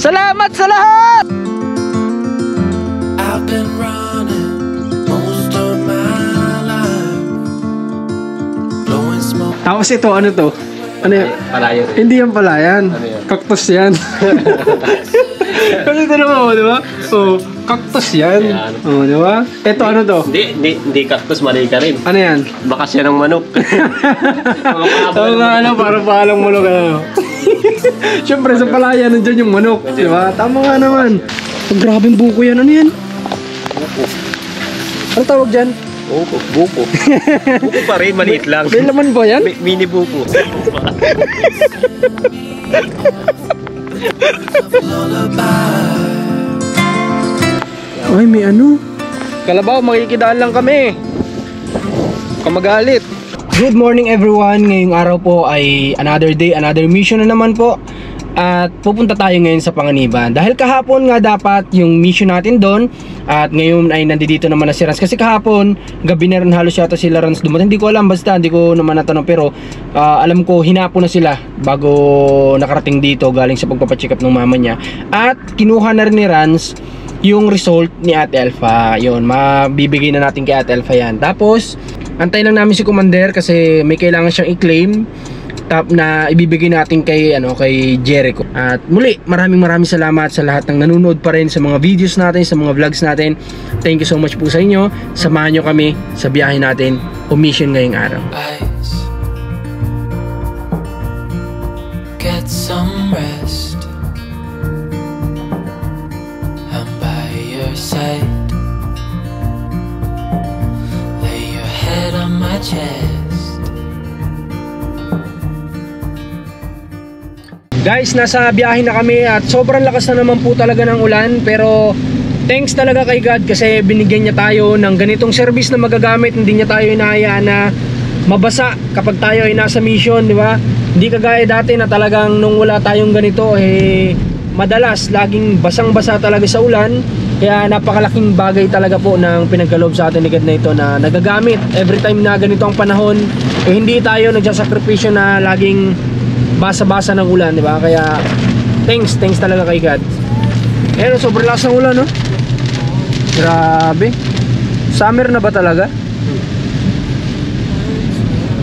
Salamat sa lahat! I've been running most of my life, blowing smoke. Tapos ito, ano to? Ano yan? Palayan. Hindi yan palayan. Ano yan? Cactus yan. Kasi ito naman, di ba? So, cactus yan. Ayan. Oh, di ba? Ito ano to? Hindi cactus, mali ka rin. Ano yan? Bakas yan ng manok. Oo nga, ano, parang palang manok. Ano. Siyempre, sa palayan, nandyan yung manok. Di ba? Tama nga naman. Oh, grabing buko yan. Ano yan? Ano tawag dyan? Buko. Buko pa rin, maliit lang. May laman ba yan? Mini buko. Ay, may ano? Kalabaw, makikidaan lang kami. Kamagalit. Good morning everyone. Ngayong araw po ay another day, another mission na naman po. At pupunta tayo ngayon sa Panganiban. Dahil kahapon nga dapat yung mission natin doon. At ngayon ay nandito naman na si Rans. Kasi kahapon, gabi na rin halos yata sila Rans dumating. Hindi ko alam, basta hindi ko naman natanong. Pero alam ko, hinapon na sila bago nakarating dito galing sa pagpapacheck up ng mama niya. At kinuha na rin ni Rans yung result ni Ate Alpha. Yun, mabibigay na natin kay Ate Alpha yan. Tapos, antay lang namin si Commander kasi may kailangan siyang i-claim na ibibigay natin kay Jericho. At muli, maraming salamat sa lahat ng nanonood pa rin sa mga videos natin, sa mga vlogs natin. Thank you so much po sa inyo. Samahan nyo kami sa biyahe natin o mission ngayong araw. Get some rest. I'm by your side. Lay your head on my chest. Guys, nasa biyahe na kami at sobrang lakas na naman po talaga ng ulan. Pero thanks talaga kay God kasi binigyan niya tayo ng ganitong service na magagamit. Hindi niya tayo inahayaan na mabasa kapag tayo ay nasa mission, di ba? Hindi kagaya dati na talagang nung wala tayong ganito madalas laging basang-basa talaga sa ulan. Kaya napakalaking bagay talaga po ng pinagkaloob sa atin ni God na ito na nagagamit every time na ganito ang panahon. Hindi tayo nagsasakripisyo na laging basa-basa ng ulan, di ba? Kaya thanks talaga kay God. Sobrang lakas ng ulan, no? Grabe. Summer na ba talaga?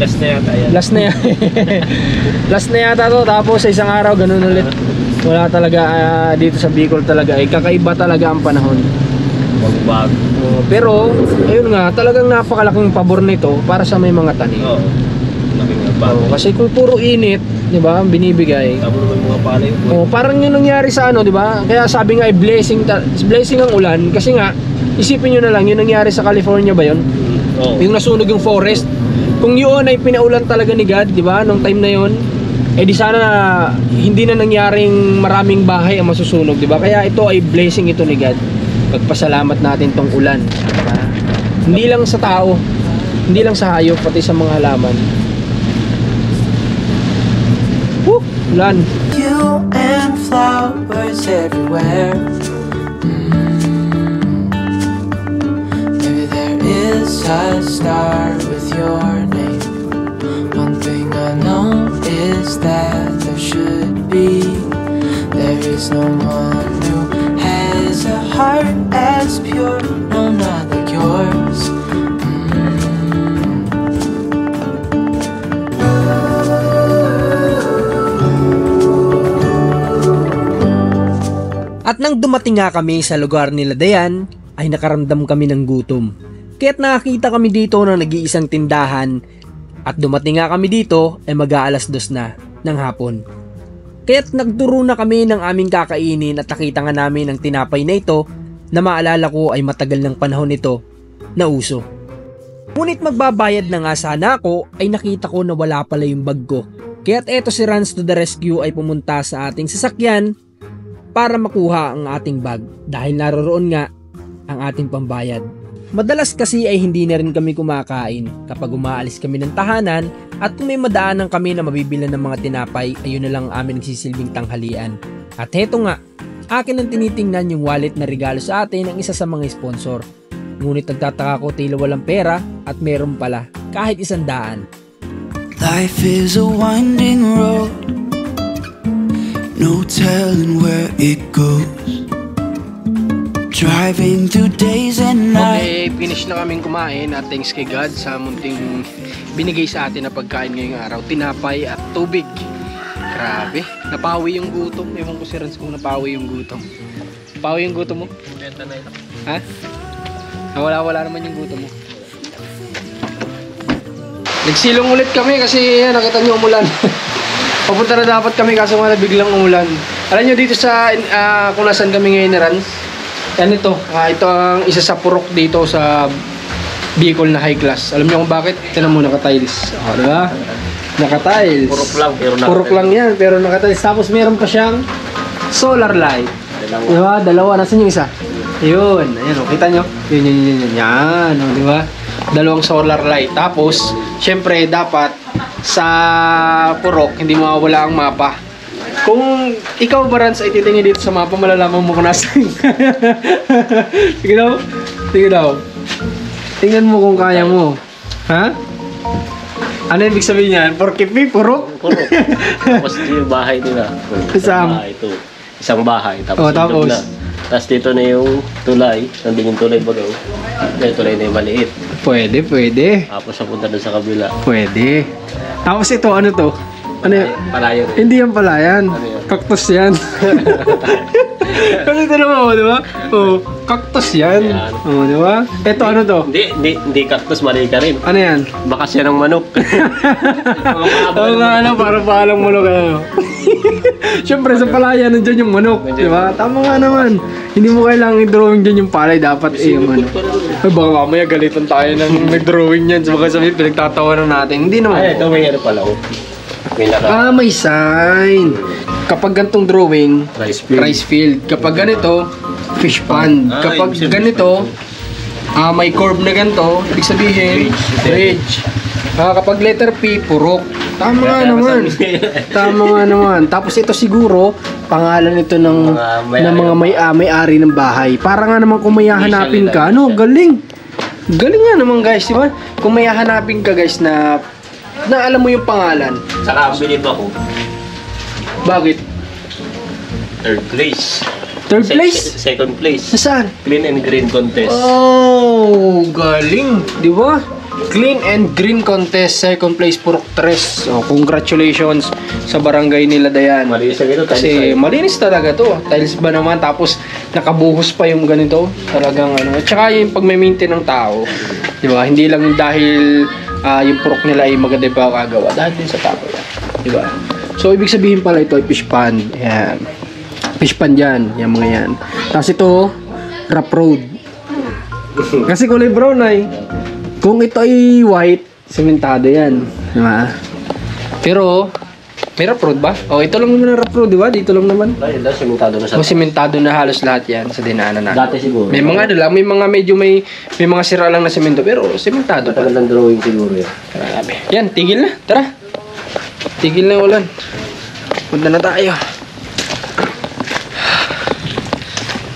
Last na yata yan. Last na yata to. Tapos sa isang araw ganun ulit. Wala talaga dito sa Bicol talaga. Kakaiba talaga ang panahon. Bago. Pero ayun nga, talagang napakalaking pabor nito para sa may mga tanim. Oo. Kasi kung puro init, di ba, binibigay. Parang yun nangyari sa di ba? Kaya sabi nga blessing ang ulan kasi nga isipin niyo na lang yun nangyari sa California ba yun? Yung nasunog yung forest. Kung yun ay pinaulan talaga ni God, di ba? Nung time na yun, di sana hindi na nangyaring maraming bahay ang masusunog, di ba? Kaya ito ay blessing ito ni God. Pagpasalamat natin tong ulan. Diba? Hindi lang sa tao, hindi lang sa hayop, pati sa mga halaman. Ulan. You and flowers everywhere. Maybe there is a star with your name. One thing I know is that there should be. There is no one who has a heart as pure. No, not like yours. At nang dumating nga kami sa lugar nila Dayan, ay nakaramdam kami ng gutom. Kaya't nakakita kami dito ng nag-iisang tindahan at dumating nga kami dito ay mag-aalas 2 na ng hapon. Kaya't nagturo na kami ng aming kakainin at nakita nga namin ang tinapay na ito na maalala ko ay matagal ng panahon ito na uso. Ngunit magbabayad na nga sana ako ay nakita ko na wala pala yung bag ko. Kaya't eto si Rans to the rescue ay pumunta sa ating sasakyan para makuha ang ating bag dahil naroroon nga ang ating pambayad. Madalas kasi ay hindi na rin kami kumakain kapag umaalis kami ng tahanan at kung may madaanan kami na mabibilan ng mga tinapay, ayun na lang amin nagsisilbing tanghalian. At heto nga, akin ang tinitingnan yung wallet na regalo sa atin ng isa sa mga sponsor. Ngunit nagtataka ko tila walang pera at meron pala kahit 100. Life is a winding road. no telling where it goes. Driving through days and nights. Okay, finish na kaming kumain at thanks kay God sa munting binigay sa atin na pagkain ngayong araw. Tinapay at tubig. Grabe, napawi yung gutom. Ewan ko si Rans kung napawi yung gutom. Napawi yung gutom mo? Ha? Wala naman yung gutom mo. Nagsilong ulit kami kasi yan, nakita nyo umulan. Papunta na dapat kami kaso nga biglang umulan. Alam nyo dito sa kung nasan kami ngayon ni Rans. Yan ito. Ito ang isa sa purok dito sa Bicol na high class. Alam nyo kung bakit? Tinan mo, naka-tiles. O, diba? Naka-tiles. Purok lang yan, pero naka-tiles. Tapos meron pa siyang solar light. Diba? Dalawa. Nasaan yung isa? Yun. Ayan o. Kita nyo? Yun. Yan. O, diba? Dalawang solar light. Tapos, syempre, dapat sa purok, hindi mawawala ang mapa. Kung ikaw ba, Rans, ay titingin dito sa mapa, malalaman mo kung nasan. Sige daw. Tingnan mo kung kaya mo. Ha? Ano ibig sabihin yan? Porkipi? Purok? Purok. Tapos yung bahay nila. Isang bahay. Tapos tapos na. Tapos dito na yung tulay. Nandun yung tulay bagaw. Yung tulay na yung maliit. Pwede. Tapos napunta doon sa kabila. Pwede. Tapos ito, ano to? Ano yan? Palayan. Hindi yan palayan. Ano yan? Cactus yan. Kasi ito naman mo, di ba? Oh, cactus yan. Oh, di ba? Ito, ano to? Hindi cactus, mali ka rin. Ano yan? Bakas yan ng manok. Oo nga, parang palang manok ano. Siyempre, sa palayan, nandyan yung manok. Di ba? Tama nga naman. Hindi mo kailangang i-drawing dyan yung palay. Dapat yung manok. Ay, baka mamaya galitan tayo ng nag-drawing yan. So, baka sabihin, pinagtatawanan natin. Hindi naman. Ay, ito may ano pala. May sign. Kapag ganitong drawing, rice field. Kapag ganito, fish pond. Kapag ganito, may curve na ganito, ibig sabihin, ridge. Kapag letter P, purok. Tama nga naman. Tapos ito siguro, pangalan ito ng mga may-ari ng bahay. Para nga naman kung may hahanapin ka, galing. Galing nga naman guys, di ba? Kung may hahanapin ka guys na alam mo yung pangalan. Saka bilib ako. Bakit? Third place. Third place? Second place. Saan? Clean and green contest. Oh, galing. Di ba? Clean and green contest. Second place, Purok 3. So, congratulations sa barangay nila Dayan. Malinis na ito. Kasi malinis talaga to. Tiles ba naman? Tapos nakabuhos pa yung ganito. Talagang ano. At saka yung pag-maintain ng tao. Di ba? Hindi lang dahil yung purok nila ay maganda yung pagkagawa. Dahil din sa tao yan. Di ba? So, ibig sabihin pala ito ay fish pond. Ayan. Fish pond yan. Yan mga yan. Tapos ito, rough road. Kasi kulay brown ay. Kung ito ay white, sementado yan. Di ba? Pero, may rough road ba? Ito lang naman ang rough road, di ba? Dito lang naman. Ayun, sementado na sa... Sementado na halos lahat yan sa dinaanan natin. Dati siguro. May mga lang, may mga medyo may mga sira lang na semento, pero sementado pa. Matagal ng drawing siguro yan. Grabe. Yan, tigil na. Tara. Tigil na yung ulan. Punta na tayo.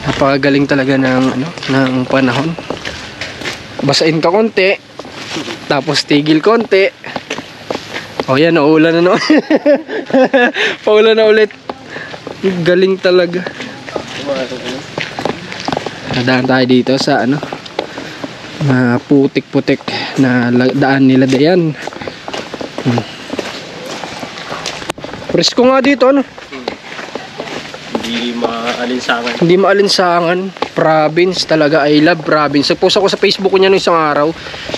Napakagaling talaga ng panahon. Basain ka konti. Tapos tigil konti. Yan, naulan na. Paulan na ulit. Galing talaga. Nadaan tayo dito sa na putik-putik na daan nila Dayan. Presko nga dito, Hindi maalinsangan. Province talaga. I love province. Post ako sa Facebook ko niya nung isang araw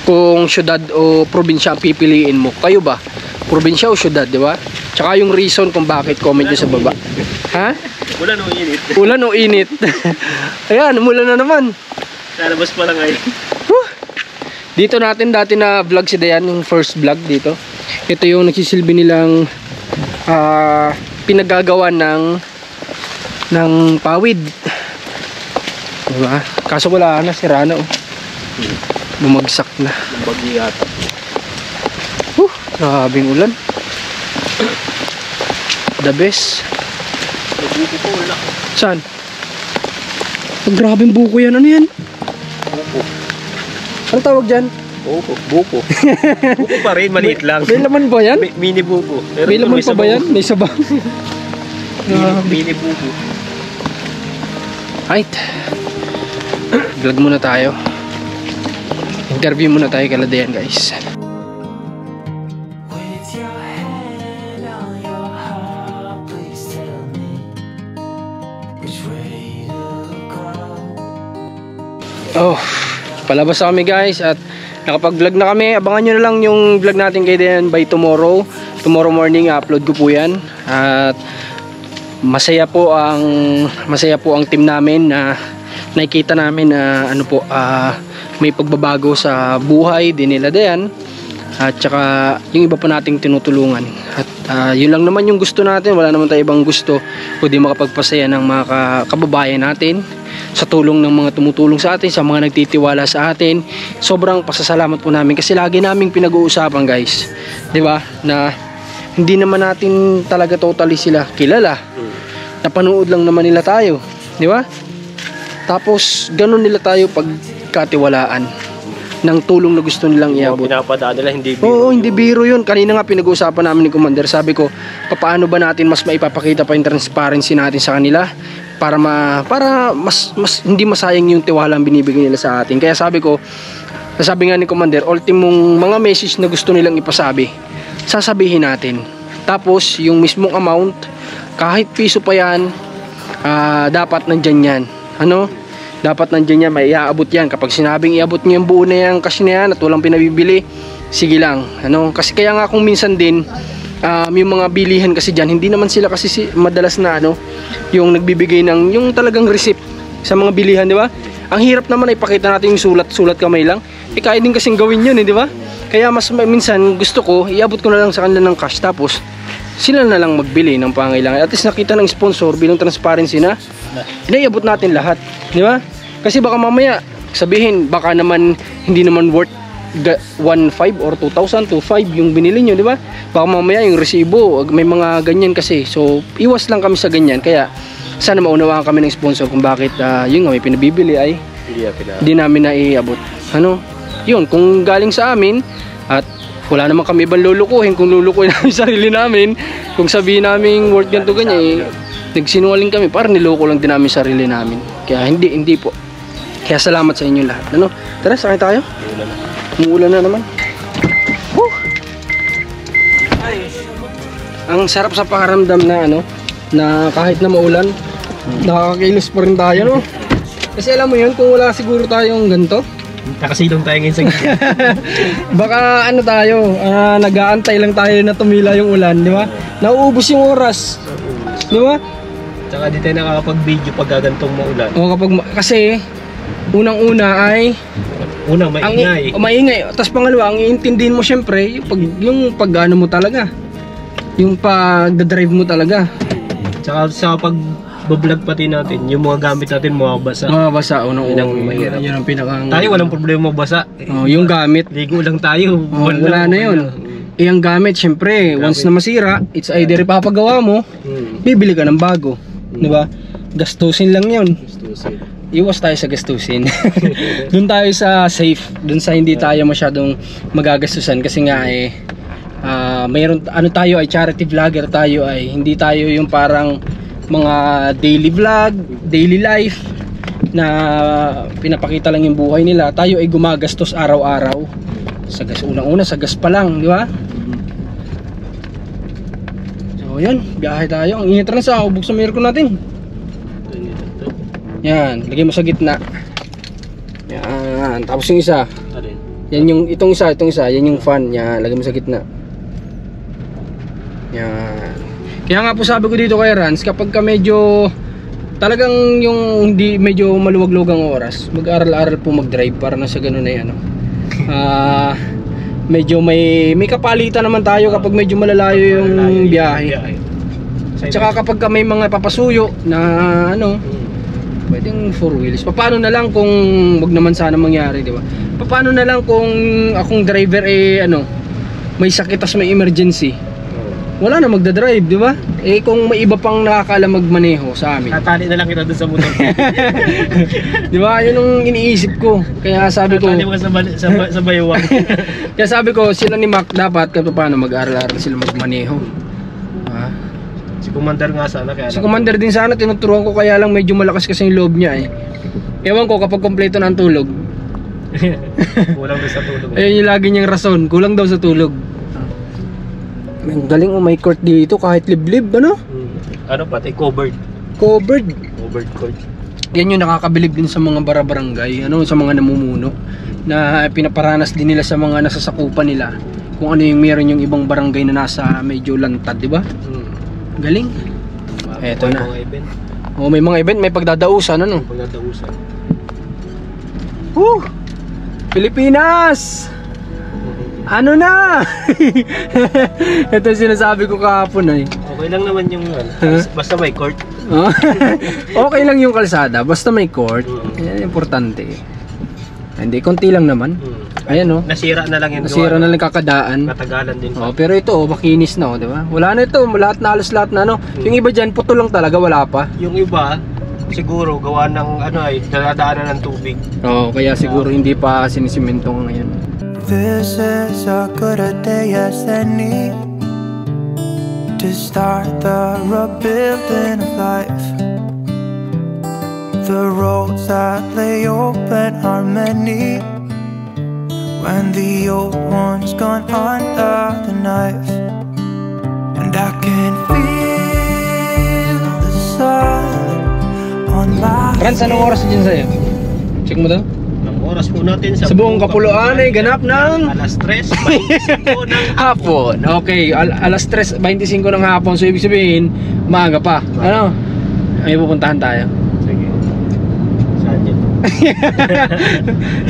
kung syudad o probinsya ang pipiliin mo. Kayo ba? Probinsya o syudad, di ba? Tsaka yung reason kung bakit, comment nyo sa baba. Ha? Ulan o init. Ulan o init. Ayan, umulan na naman. Lalabas pa lang ngayon. Dito natin dati na vlog si Dayan, yung first vlog dito. Ito yung nagsisilbi nilang pinagagawa ng pawid. Diba? Kaso wala na, sira na. Bumagsak na. Bagyo yata. Grabing ulan. The best. Buko po, wala. Saan? Grabing buko yan. Ano yan? Buko. Ano tawag dyan? Buko. Buko pa rin, maliit lang. May laman ba yan? Mini buko. May laman pa ba yan? May sabang. Bili bubo. Right. Vlog muna tayo. Interview muna tayo kay Ladean, guys. With your hand on your heart, please tell me which way to go. Oh, palabas na kami, guys, at nakapag-vlog na kami. Abangan nyo na lang yung vlog natin kay Dayan by tomorrow. Tomorrow morning, upload ko po yan. At masaya po ang team namin na nakikita namin na may pagbabago sa buhay din nila Dayan. At saka yung iba pa nating tinutulungan. At yun lang naman yung gusto natin. Wala naman tayo ibang gusto kundi makapagpasaya ng mga kababayan natin sa tulong ng mga tumutulong sa atin, sa mga nagtitiwala sa atin. Sobrang pasasalamat po namin kasi lagi naming pinag-uusapan, guys, di ba, na hindi naman natin talaga totally sila kilala. Napanood lang naman nila tayo, di ba? Tapos ganun nila tayo pagkatiwalaan ng tulong na gusto nilang iabot. Pinapadaan nila, hindi biro. Oo, hindi biro yun. Kanina nga pinag-uusapan namin ni Commander. Sabi ko, paano ba natin mas maipapakita pa yung transparency natin sa kanila para mas hindi masayang yung tiwalang binibigay nila sa atin. Kaya sabi nga ni Commander, ultimong mga message na gusto nilang ipasabi, sasabihin natin. Tapos yung mismong amount, kahit piso pa yan, dapat nandyan yan. Dapat nandyan yan, may iaabot yan. Kapag sinabing iabot nyo yung buo na yan kasi na yan at walang pinabibili, sige lang. Kasi kaya nga kung minsan din, yung mga bilihan kasi dyan, hindi naman sila kasi madalas na yung nagbibigay ng yung talagang receipt sa mga bilihan, di ba? Ang hirap naman ay ipakita natin yung sulat kamay lang. Kaya din kasing gawin yun, di ba? Kaya mas minsan gusto ko, iabot ko na lang sa kanila ng cash, tapos sila na lang magbili ng pangailangan. At least nakita ng sponsor bilang transparency na inaiabot natin lahat, di ba? Kasi baka mamaya sabihin, baka naman hindi naman worth 1.5 or 2,000 to 5 yung binili nyo, di ba? Baka mamaya yung resibo, may mga ganyan kasi. So iwas lang kami sa ganyan. Kaya sana maunawaan kami ng sponsor kung bakit yung may pinabibili ay hindi namin naiabot. Yun, kung galing sa amin at wala naman kami ibang lulukuhin, kung lulukuhin namin sarili namin, kung sabihin namin worth ganito ganyan, nagsinungaling kami, parang niloko lang din namin sarili namin. Kaya hindi po. Kaya salamat sa inyo lahat. Tara, sakay tayo. Umuulan na naman. Ang sarap sa pakiramdam na na kahit na maulan, nakakakilos pa rin tayo, no? Kasi alam mo yun, kung wala siguro tayong ganito, Nakasilong tayo ngayon sa gitna. baka tayo, nag-aantay lang tayo na tumila yung ulan, di ba? Nauubos yung oras, di ba? Tsaka di tayo nakakapag-video pag gagantong maulan. O kasi unang-una ay maingay. Maingay. Tapos pangalawa, ang iintindihin mo syempre yung pag-ano mo talaga, yung pag-drive mo talaga. Tsaka sa pag-vlog pati natin, yung mga gamit natin mababasa. Mababasa, Mahirap. yun ang pinakang... Tayo walang problema mabasa. Yung gamit. Ligo lang tayo. Wala na yun. Yung gamit, syempre, once na masira, it's either ipapagawa mo, bibili ka ng bago. Diba? Gastusin lang yun. Iwas tayo sa gastusin. Doon tayo sa safe. Doon sa hindi tayo masyadong magagastusan. Kasi nga mayroon, tayo ay charity vlogger tayo ay. Hindi tayo yung parang mga daily vlog, daily life na pinapakita lang yung buhay nila. Tayo ay gumagastos araw-araw sa gas. Unang-una sa gas pa lang, di ba? So yun, biyahe tayo. Ang init na sa buksan mo aircon natin. Yan, lagay mo sa gitna. Yan, tapos yung isa. Yan yung itong isa, yan yung fan. Yan, lagay mo sa gitna. Yan. Kaya nga po sabi ko dito kay Rans, kapag ka medyo talagang yung hindi medyo maluwag-luwag ang oras, mag-aral-aral po mag-drive para na sa ganun na yan. Medyo may kapalitan naman tayo kapag medyo malalayo yung biyahe. Tsaka kapag ka may mga papasuyo na pwedeng 4 wheels. Paano na lang kung wag naman sana mangyari, di ba? Paano na lang kung akong driver may sakit tas may emergency. Wala na magdadrive, di ba? Kung may iba pang nakakaalam magmaneho sa amin. Tatali na lang kita doon sa motor. Di ba? Yun ang iniisip ko. Kaya sabi ko, tatali mo sa bayawang. Kaya sabi ko, sila ni Mac dapat paano mag-aral-aral sila magmaneho. Si Commander nga sana kaya. Si Commander din sana tinuturuan ko, kaya lang medyo malakas kasi yung loob niya eh. Ewan ko kapag kompleto na ang tulog. Kulang doon sa tulog. Ayun yung lagi niyang rason, kulang daw sa tulog. Ang galing, may court dito kahit liblib, ano? Ano pati covered. Covered. Covered court. Yan yung nakakabilib din sa mga barangay, ano, sa mga namumuno, na pinaparanas din nila sa mga nasasakupan nila kung ano yung meron yung ibang barangay na nasa medyo lantad, di ba? Galing. Eto na. Mga event. Oh, may mga event, may pagdadausan, ano? Pagdadausan. Pilipinas! Ano na? Ito yung sinasabi ko kahapon eh. Okay lang naman yung basta may court. Okay lang yung kalsada, basta may court. Yan importante. Hindi, konti lang naman. Ayan oh. Nasira na lang yung Nasira na lang kakadaan. Katagalan din. Oh, pero ito, makinis na, oh, di ba? Wala na ito, lahat na halos lahat na ano. Yung iba diyan puto lang talaga, wala pa. Yung iba siguro gawa ng ano ay dadaanan ng tubig. Oh, kaya siguro hindi pa sinisimento ngayon. This is as good a day as any to start the rebuilding of life. The roads that lay open are many when the old one's gone under the knife. And I can feel the sun on my Franz, anong oras dyan sa'yo? Check mo daw. Ang oras po natin Sa buong Kapuluan ay ganap ng alas 3:25 ng hapon. Okay, alas 3:25 ng hapon. So ibig sabihin, maaga pa. Ano? May pupuntahan tayo. Sige. Saan yun?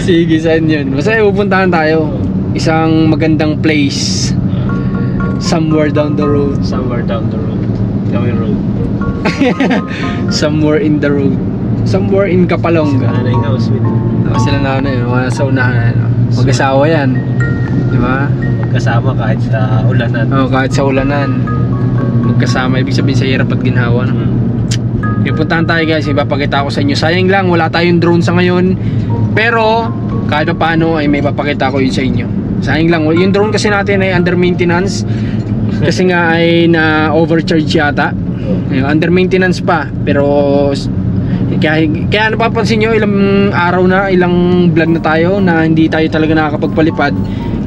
Sige, saan yun? Basta pupuntahan tayo. Isang magandang place. Somewhere down the road. Somewhere down the road. Gawin road. Somewhere in the road. Somewhere in Kapalonga. Nanay nga, sweet. Sila na ano yun, mga sa unahan. Mag-asawa yan. Diba? Magkasama kahit sa ulanan. Oo, kahit sa ulanan. Magkasama, ibig sabihin sa hirap at ginhawa. No? Puntahan tayo guys, ipapakita ko sa inyo. Sayang lang, wala tayong drone sa ngayon. Pero, kahit pa paano ay may papakita ko yun sa inyo. Sayang lang, yung drone kasi natin ay under maintenance. Kasi nga ay na-overcharge yata. Under maintenance pa. Pero, kaya napapansin nyo, ilang araw na, ilang vlog na tayo na hindi tayo talaga nakakapagpalipad.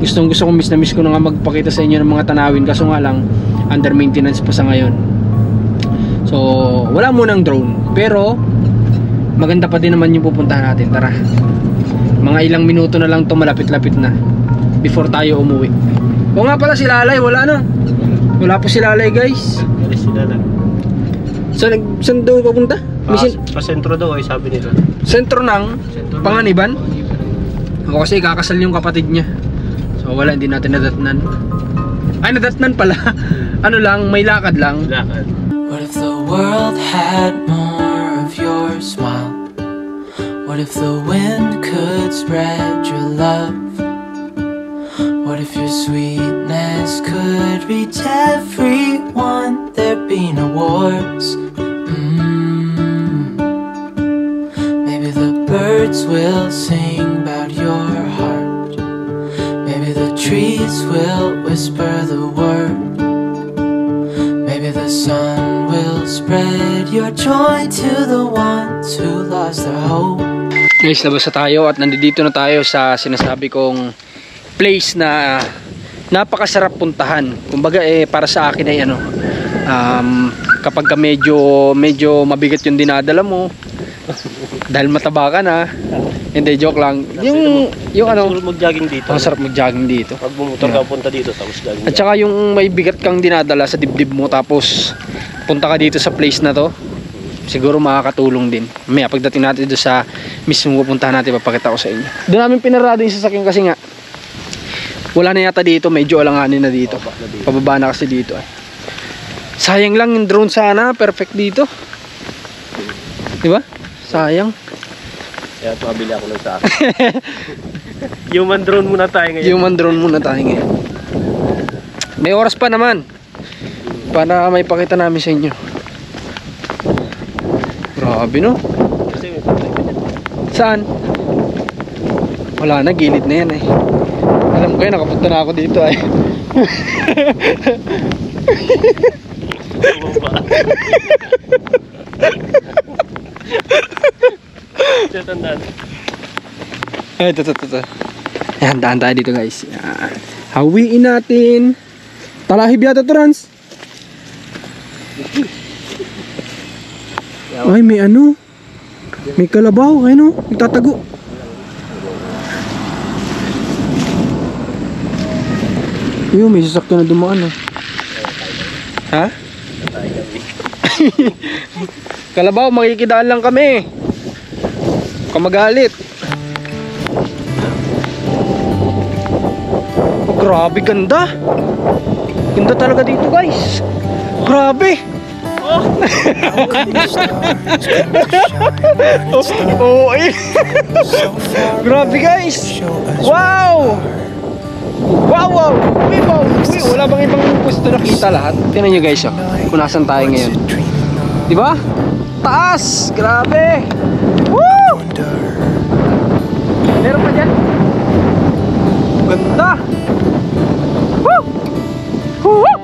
Gusto ko, miss na miss ko na nga magpakita sa inyo ng mga tanawin. Kaso nga lang, under maintenance pa sa ngayon. So, wala munang drone. Pero, maganda pa din naman yung pupuntahan natin. Tara. Mga ilang minuto na lang to, malapit-lapit na. Before tayo umuwi. O nga pala, si Lalay, wala na. Wala po si Lalay guys. Alis sila lang. Saan daw papunta? Pa sentro daw ay sabi nila. Sentro ng Panganiban? O kasi kakasal yung kapatid niya. So wala, hindi natin nadatnan. Ay, nadatnan pala. Ano lang, may lakad lang. Lakad. What if the world had more of your smile? What if the wind could spread your love? What if your sweetness could reach everyone? There'd be no wars. Maybe the birds will sing about your heart. Maybe the trees will whisper the word. Maybe the sun will spread your joy to the ones who lost their hope. Guys, labas na tayo at nandito na tayo sa sinasabi kong place na napakasarap puntahan. Kumbaga para sa akin ay ano, kapag ka medyo mabigat yung dinadala mo dahil mataba ka na, hindi, joke lang. Yung ano, mag-jogging dito. ang sarap mag-jogging dito. Pag bumotor ka punta dito tapos jogging. At saka yung may bigat kang dinadala sa dibdib mo tapos punta ka dito sa place na to, siguro makakatulong din. May pagdating natin dito sa mismo pupuntahan natin, papakita ko sa inyo. Doon namin pinarada yung sasakyan kasi nga wala na yata dito, medyo alanganin na dito. Pababa na kasi dito eh. Sayang lang yung drone sana, perfect dito. Di ba? Sayang. Kaya pabili ako lang sa akin. Human drone muna tayo ngayon. Human drone muna tayo ngayon. May oras pa naman para may pakita namin sa inyo. Grabe no? Kasi may pagkakas. Saan? Wala na, gilid na yan eh. Alam ko yun, nakapunta na ako dito eh. Tandaan. Ito. Yan, daan tayo dito guys. Yan. Hawiin natin. Talahib yata to, Rans. Ay, may ano. May kalabaw, ayun o. Nagtatago. Ayun, may sasakyan na dumaan oh. Ha? Kalabaw, makikidaan lang kami. Kamagalit. Oh, grabe ganda. Ganda talaga dito guys. Grabe. Oh, eh. Grabe guys. Wow. Wow. Uy, wala bang ibang gusto nakita lahat? Tingnan nyo guys oh. Kung nasan tayo ngayon. Diba? Taas. Grabe. Woo! Meron pa dyan? Ganda! Woo! Woo!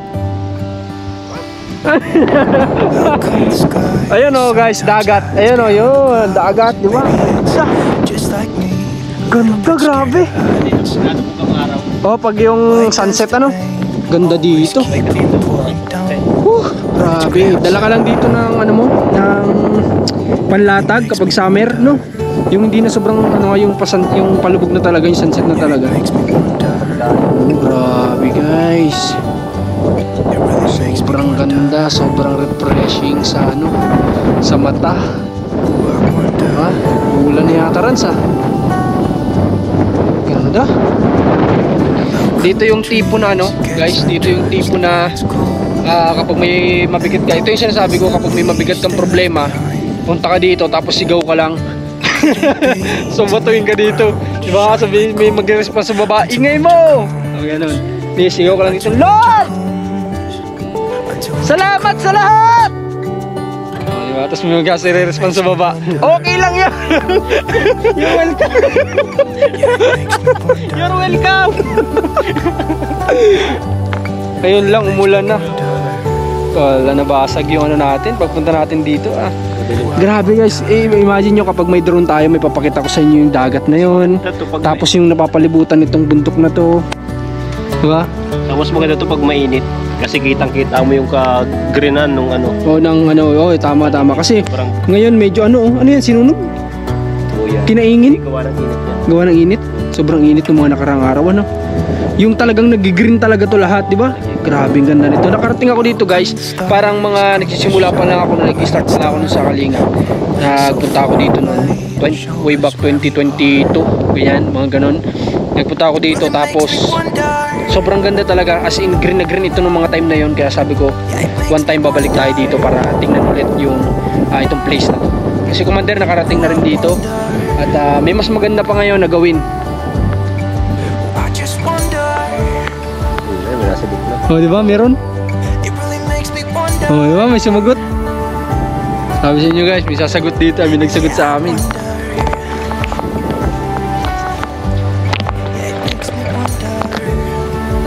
Ayun o guys, dagat. Ayun o, yun, dagat, di ba? Ganda, grabe. Oh, pag yung sunset ano, ganda dito. Grabe, dala ka lang dito ng ano mo, ng panlatag kapag summer, no? Yung hindi na sobrang ano, yung palubog na talaga, yung sunset na talaga. Oh, grabe guys. Sobrang ganda, sobrang refreshing sa ano, sa mata. Diba? Ulan yata Rans ah. Ganda. Dito yung tipo na ano, guys, dito yung tipo na kapag may mabigat ka, ito yung sinasabi ko, kapag may mabigat kang problema, punta ka dito tapos sigaw ka lang. So batuin ka dito, diba? Sabi may mag-response sa baba, ingay mo! O ganun, may sigaw ka lang dito, Lord! Salamat sa lahat! O, diba? Tapos may mag-response sa baba, okay lang yan! You're welcome! You're welcome! Ayun lang, umulan na. Wala, nabasag yung ano natin pagpunta natin dito ah. Grabe guys, imagine nyo kapag may drone tayo, may papakita ko sa inyo yung dagat na yun. Tapos yung napapalibutan nitong bundok na to. Diba? Tapos maganda to pag mainit. Kasi kitang-kita mo yung ka-greenan nung ano. Oo, tama. Kasi ngayon medyo ano yan, sinunog? Kinaingin? Gawa ng init. Sobrang init ng mga nakarang araw ano. Yung talagang nag-green talaga to lahat, di ba? Grabe ang ganda nito. Nakarating ako dito guys, parang mga nagsisimula pa lang ako na nag-start na ako sa Kalinga. Nagpunta ako dito noon, way back 2022, ganyan, mga ganon. Nagpunta ako dito tapos sobrang ganda talaga, as in green na green ito ng mga time na yon. Kaya sabi ko, one time babalik tayo dito para tingnan ulit yung itong place na to. Kasi Commander nakarating na rin dito at may mas maganda pa ngayon na gawin. Oh, di ba? Meron? Oh, di ba? May sumagot. Sabi sa inyo guys, may sasagot dito. May nagsagot sa amin.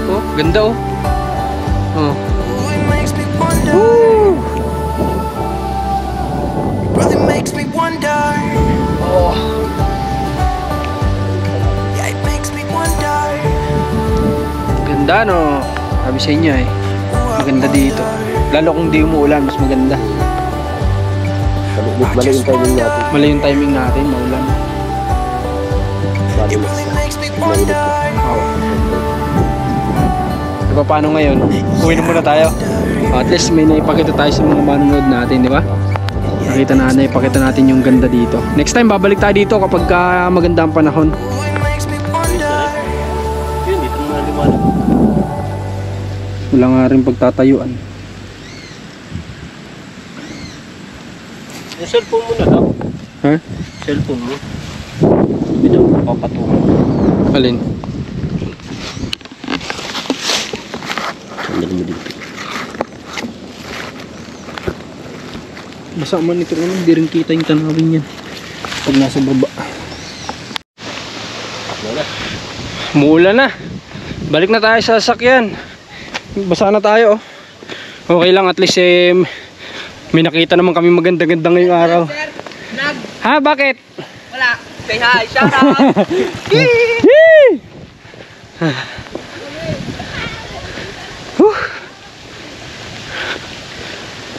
Oh, ganda oh. Oh. Woo! Oh. Ganda no. Sabi sa inyo maganda dito. Lalo kung di umuulan, mas maganda. Mali yung timing natin. Mali yung timing natin, maulan. Diba paano ngayon? Uwi na muna tayo. At least may naipakita tayo sa mga manonood natin, di ba? Naipakita natin yung ganda dito. Next time babalik tayo dito kapag maganda ang panahon. Wala nga rin pagtatayuan. Yung cellphone mo na lang. Ha? Cellphone mo. Ito, papatungan. Alin? Sandali mo dito. Basa man ito, hindi rin kita yung tanawin yan pag nasa baba. Mula na. Balik na tayo sa sasakyan. Basa na tayo oh. Okay lang, at least may nakita naman kami maganda-ganda ngayong araw. Ha, bakit? Wala. Say hi, shout out.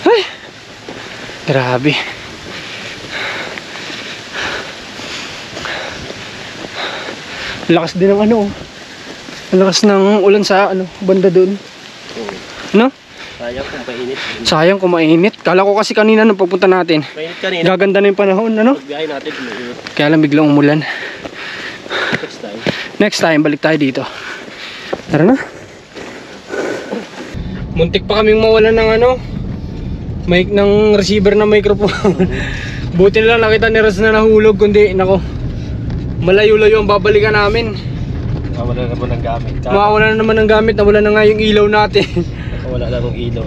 Ay, grabe. Lakas din ng ano. Ang lakas ng ulan sa banda doon. No? Sayang kung mainit. Sayang kung mainit. Kala ko kasi kanina nung pagpunta natin, Mainit kanina. gaganda na yung panahon, ano? Pagbiyahe natin, mainit. Kaya lang biglang umulan. Next time. Next time, balik tayo dito. Tara na. Muntik pa kaming mawalan ng mic ng receiver na microphone. Buti na lang nakita ni Raz na nahulog, kundi nako, malayo-layo ang babalikan namin. Wala naman ng gamit. Mawawala na naman ng gamit, nawala na nga yung ilaw natin. Wala lang ng ilaw.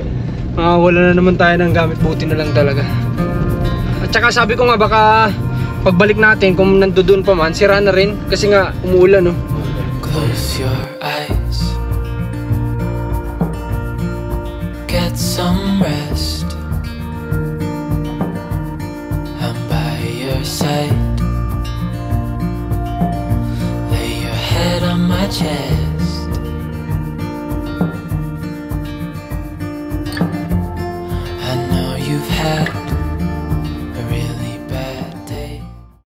Wala na naman tayo ng gamit, buti na lang talaga. At saka sabi ko nga baka pagbalik natin kung nandoon pa man, sira na rin kasi nga umuulan, no. Close your eyes. Get some rest.